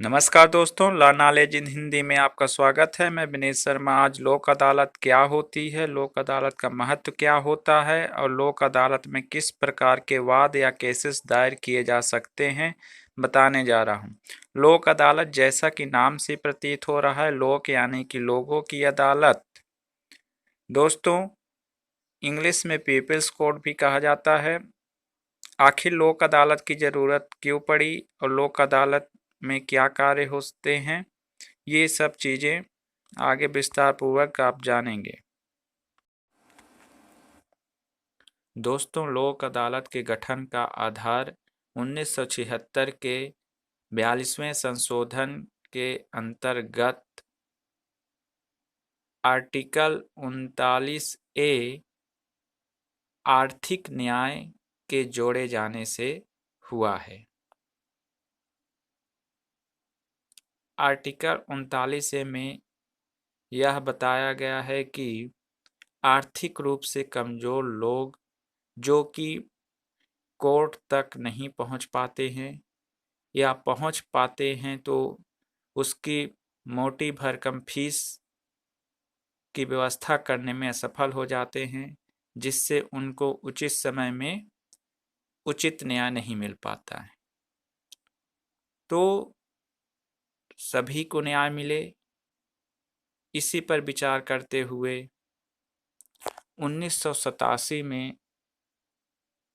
नमस्कार दोस्तों, law knowledge in Hindi में आपका स्वागत है। मैं विनीत शर्मा। आज लोक अदालत क्या होती है, लोक अदालत का महत्व क्या होता है और लोक अदालत में किस प्रकार के वाद या केसेस दायर किए जा सकते हैं, बताने जा रहा हूं। लोक अदालत, जैसा कि नाम से प्रतीत हो रहा है, लोक यानी कि लोगों की अदालत। दोस्तों, इंग्लिश में पीपल्स कोर्ट भी कहा जाता है। आखिर लोक अदालत की जरूरत क्यों पड़ी और लोक अदालत में क्या कार्य होते हैं, ये सब चीजें आगे विस्तार पूर्वक आप जानेंगे। दोस्तों, लोक अदालत के गठन का आधार 1976 के 42वें संशोधन के अंतर्गत आर्टिकल 39A आर्थिक न्याय के जोड़े जाने से हुआ है। आर्टिकल 39A में यह बताया गया है कि आर्थिक रूप से कमजोर लोग जो कि कोर्ट तक नहीं पहुंच पाते हैं या पहुंच पाते हैं तो उसकी मोटी भरकम फीस की व्यवस्था करने में असफल हो जाते हैं, जिससे उनको उचित समय में उचित न्याय नहीं मिल पाता है। तो सभी को न्याय मिले, इसी पर विचार करते हुए 1987 में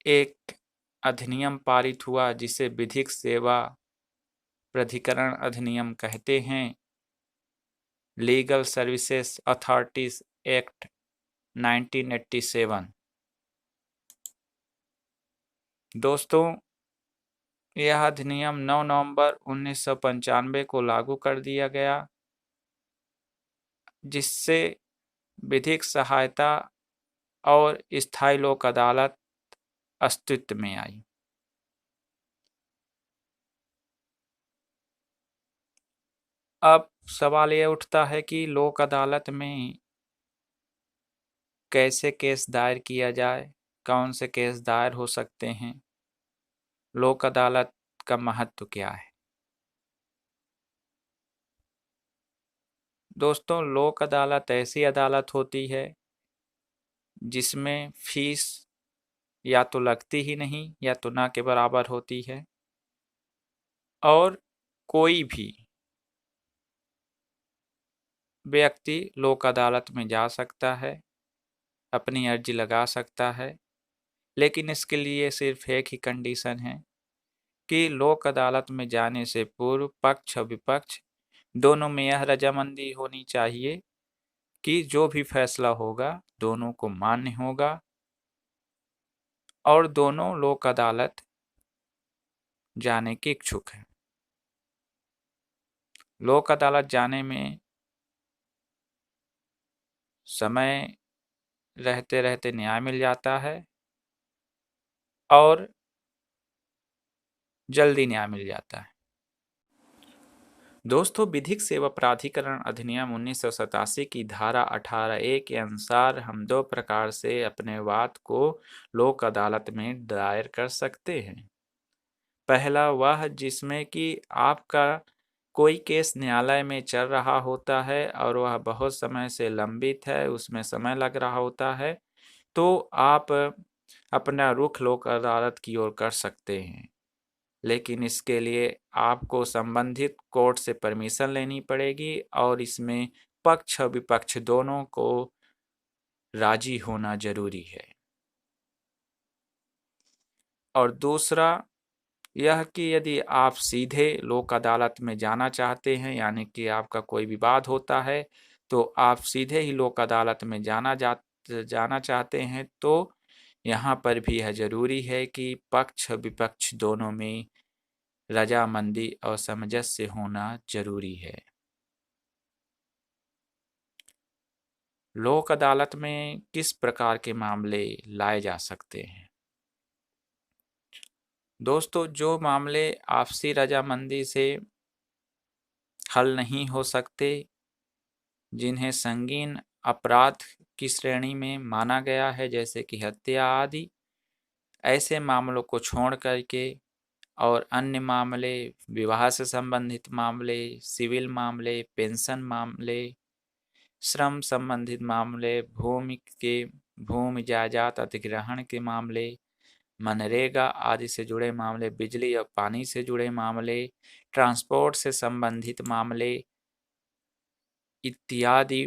एक अधिनियम पारित हुआ जिसे विधिक सेवा प्राधिकरण अधिनियम कहते हैं। Legal services authorities act 1987। दोस्तों, यह अधिनियम 9 नवंबर 1995 को लागू कर दिया गया, जिससे विधिक सहायता और स्थायी लोक अदालत अस्तित्व में आई। अब सवाल यह उठता है कि लोक अदालत में कैसे केस दायर किया जाए, कौन से केस दायर हो सकते हैं, लोक अदालत का महत्व क्या है। दोस्तों, लोक अदालत ऐसी अदालत होती है जिसमें फीस या तो लगती ही नहीं या तो ना के बराबर होती है और कोई भी व्यक्ति लोक अदालत में जा सकता है, अपनी अर्जी लगा सकता है। लेकिन इसके लिए सिर्फ एक ही कंडीशन है कि लोक अदालत में जाने से पूर्व पक्ष और विपक्ष दोनों में यह रजामंदी होनी चाहिए कि जो भी फैसला होगा दोनों को मान्य होगा और दोनों लोक अदालत जाने के इच्छुक हैं। लोक अदालत जाने में समय रहते रहते न्याय मिल जाता है और जल्दी न्याय मिल जाता है। दोस्तों, विधिक सेवा प्राधिकरण अधिनियम 1987 की धारा 18A के अनुसार हम दो प्रकार से अपने वाद को लोक अदालत में दायर कर सकते हैं। पहला वह जिसमें कि आपका कोई केस न्यायालय में चल रहा होता है और वह बहुत समय से लंबित है, उसमें समय लग रहा होता है, तो आप अपना रुख लोक अदालत की ओर कर सकते हैं। लेकिन इसके लिए आपको संबंधित कोर्ट से परमिशन लेनी पड़ेगी और इसमें पक्ष और विपक्ष दोनों को राजी होना जरूरी है। और दूसरा यह कि यदि आप सीधे लोक अदालत में जाना चाहते हैं, यानी कि आपका कोई विवाद होता है तो आप सीधे ही लोक अदालत में जाना चाहते हैं, तो यहाँ पर भी यह जरूरी है कि पक्ष विपक्ष दोनों में रजामंदी और सामंजस्य होना जरूरी है। लोक अदालत में किस प्रकार के मामले लाए जा सकते हैं। दोस्तों, जो मामले आपसी रजामंदी से हल नहीं हो सकते, जिन्हें संगीन अपराध की श्रेणी में माना गया है, जैसे कि हत्या आदि, ऐसे मामलों को छोड़ करके और अन्य मामले, विवाह से संबंधित मामले, सिविल मामले, पेंशन मामले, श्रम संबंधित मामले, भूमि जायदाद अधिग्रहण के मामले, मनरेगा आदि से जुड़े मामले, बिजली और पानी से जुड़े मामले, ट्रांसपोर्ट से संबंधित मामले इत्यादि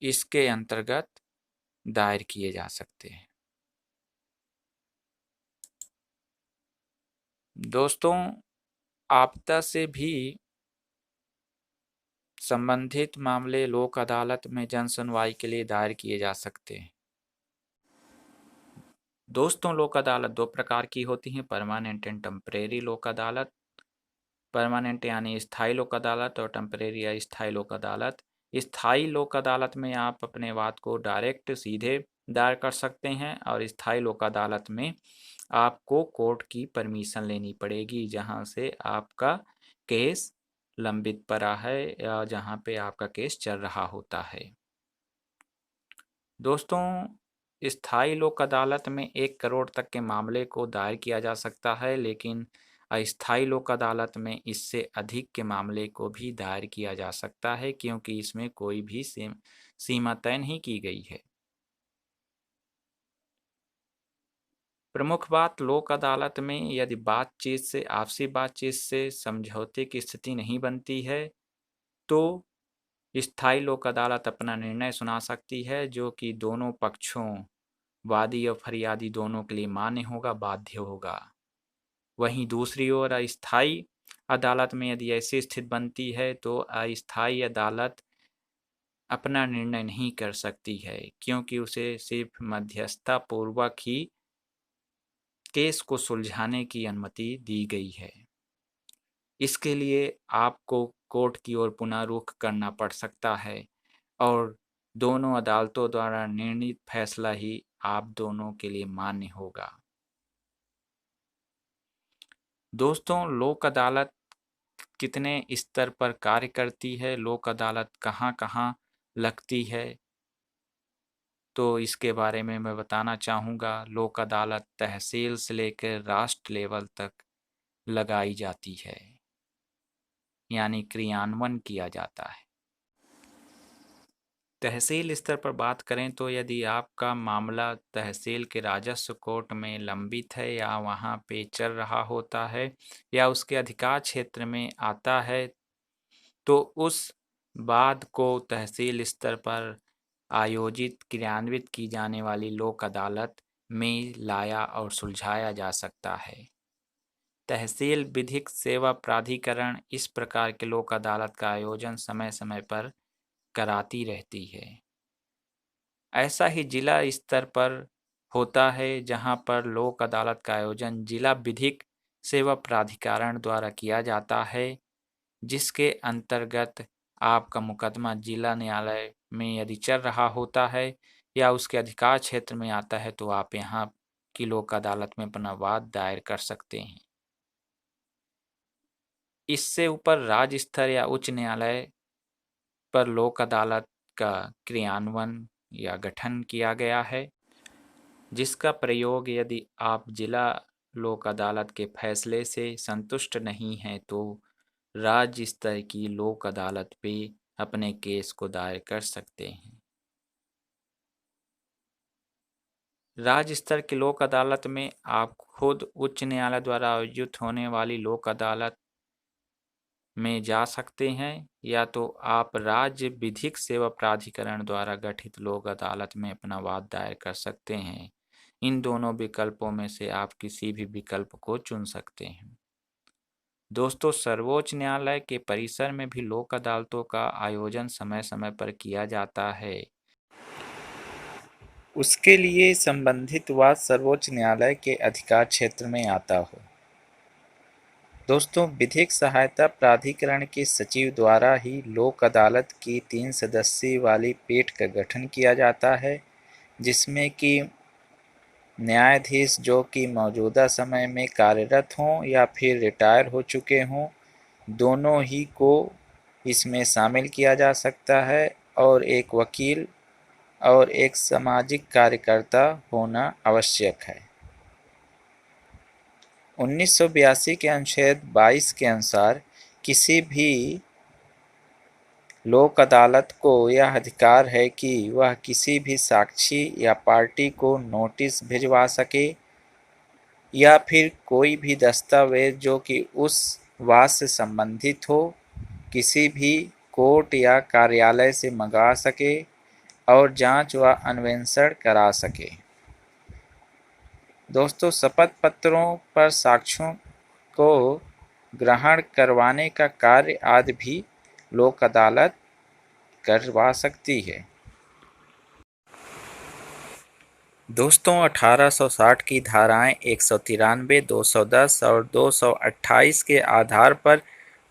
इसके अंतर्गत दायर किए जा सकते हैं। दोस्तों, आपदा से भी संबंधित मामले लोक अदालत में जन सुनवाई के लिए दायर किए जा सकते हैं। दोस्तों, लोक अदालत दो प्रकार की होती हैं, परमानेंट एंड टेम्परेरी लोक अदालत। परमानेंट यानी स्थायी लोक अदालत और टेम्परेरी या स्थायी लोक अदालत। स्थायी लोक अदालत में आप अपने वाद को डायरेक्ट सीधे दायर कर सकते हैं और स्थायी लोक अदालत में आपको कोर्ट की परमिशन लेनी पड़ेगी, जहां से आपका केस लंबित पड़ा है या जहां पे आपका केस चल रहा होता है। दोस्तों, स्थायी लोक अदालत में 1 करोड़ तक के मामले को दायर किया जा सकता है, लेकिन अस्थायी लोक अदालत में इससे अधिक के मामले को भी दायर किया जा सकता है, क्योंकि इसमें कोई भी सीमा तय नहीं की गई है। प्रमुख बात, लोक अदालत में यदि आपसी बातचीत से समझौते की स्थिति नहीं बनती है तो स्थायी लोक अदालत अपना निर्णय सुना सकती है, जो कि दोनों पक्षों, वादी और फरियादी दोनों के लिए मान्य होगा, बाध्य होगा। वहीं दूसरी ओर अस्थायी अदालत में यदि ऐसी स्थिति बनती है तो अस्थायी अदालत अपना निर्णय नहीं कर सकती है, क्योंकि उसे सिर्फ मध्यस्थता पूर्वक ही केस को सुलझाने की अनुमति दी गई है। इसके लिए आपको कोर्ट की ओर पुनः रुख करना पड़ सकता है और दोनों अदालतों द्वारा निर्णीत फैसला ही आप दोनों के लिए मान्य होगा। दोस्तों, लोक अदालत कितने स्तर पर कार्य करती है, लोक अदालत कहाँ कहाँ लगती है, तो इसके बारे में मैं बताना चाहूँगा। लोक अदालत तहसील से लेकर राष्ट्र लेवल तक लगाई जाती है, यानी क्रियान्वयन किया जाता है। तहसील स्तर पर बात करें तो यदि आपका मामला तहसील के राजस्व कोर्ट में लंबित है या वहाँ पे चल रहा होता है या उसके अधिकार क्षेत्र में आता है, तो उस वाद को तहसील स्तर पर आयोजित क्रियान्वित की जाने वाली लोक अदालत में लाया और सुलझाया जा सकता है। तहसील विधिक सेवा प्राधिकरण इस प्रकार के लोक अदालत का आयोजन समय समय पर कराती रहती है। ऐसा ही जिला स्तर पर होता है, जहां पर लोक अदालत का आयोजन जिला विधिक सेवा प्राधिकरण द्वारा किया जाता है, जिसके अंतर्गत आपका मुकदमा जिला न्यायालय में यदि चल रहा होता है या उसके अधिकार क्षेत्र में आता है तो आप यहाँ की लोक अदालत में अपना वाद दायर कर सकते हैं। इससे ऊपर राज्य स्तर या उच्च न्यायालय पर लोक अदालत का क्रियान्वयन या गठन किया गया है, जिसका प्रयोग यदि आप जिला लोक अदालत के फैसले से संतुष्ट नहीं हैं तो राज्य स्तर की लोक अदालत पे अपने केस को दायर कर सकते हैं। राज्य स्तर की लोक अदालत में आप खुद उच्च न्यायालय द्वारा आयोजित होने वाली लोक अदालत में जा सकते हैं, या तो आप राज्य विधिक सेवा प्राधिकरण द्वारा गठित लोक अदालत में अपना वाद दायर कर सकते हैं। इन दोनों विकल्पों में से आप किसी भी विकल्प को चुन सकते हैं। दोस्तों, सर्वोच्च न्यायालय के परिसर में भी लोक अदालतों का आयोजन समय समय पर किया जाता है। उसके लिए संबंधित वाद सर्वोच्च न्यायालय के अधिकार क्षेत्र में आता हो। दोस्तों, विधिक सहायता प्राधिकरण के सचिव द्वारा ही लोक अदालत की 3 सदस्यीय वाली पीठ का गठन किया जाता है, जिसमें कि न्यायाधीश जो कि मौजूदा समय में कार्यरत हों या फिर रिटायर हो चुके हों, दोनों ही को इसमें शामिल किया जा सकता है और एक वकील और एक सामाजिक कार्यकर्ता होना आवश्यक है। 1982 के अनुच्छेद 22 के अनुसार किसी भी लोक अदालत को यह अधिकार है कि वह किसी भी साक्षी या पार्टी को नोटिस भिजवा सके या फिर कोई भी दस्तावेज जो कि उस वाद से संबंधित हो किसी भी कोर्ट या कार्यालय से मंगा सके और जांच व अन्वेषण करा सके। दोस्तों, शपथ पत्रों पर साक्ष्यों को ग्रहण करवाने का कार्य आदि भी लोक अदालत करवा सकती है। दोस्तों, 1860 की धाराएं 193, 210 और 228 के आधार पर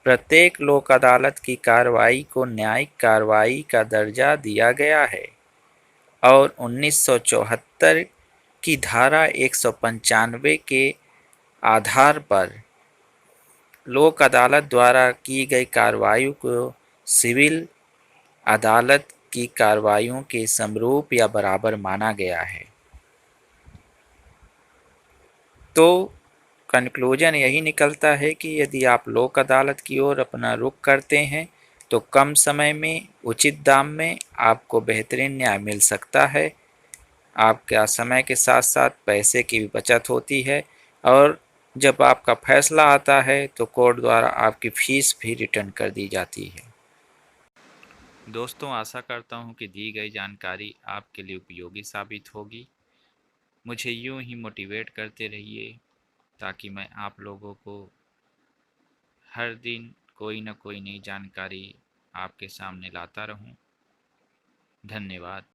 प्रत्येक लोक अदालत की कार्रवाई को न्यायिक कार्रवाई का दर्जा दिया गया है और 1974 की धारा 195 के आधार पर लोक अदालत द्वारा की गई कार्रवाई को सिविल अदालत की कार्रवाइयों के समरूप या बराबर माना गया है। तो कंक्लूजन यही निकलता है कि यदि आप लोक अदालत की ओर अपना रुख करते हैं तो कम समय में उचित दाम में आपको बेहतरीन न्याय मिल सकता है। आपका समय के साथ साथ पैसे की भी बचत होती है और जब आपका फैसला आता है तो कोर्ट द्वारा आपकी फीस भी रिटर्न कर दी जाती है। दोस्तों, आशा करता हूँ कि दी गई जानकारी आपके लिए उपयोगी साबित होगी। मुझे यूं ही मोटिवेट करते रहिए ताकि मैं आप लोगों को हर दिन कोई न कोई नई जानकारी आपके सामने लाता रहूं। धन्यवाद।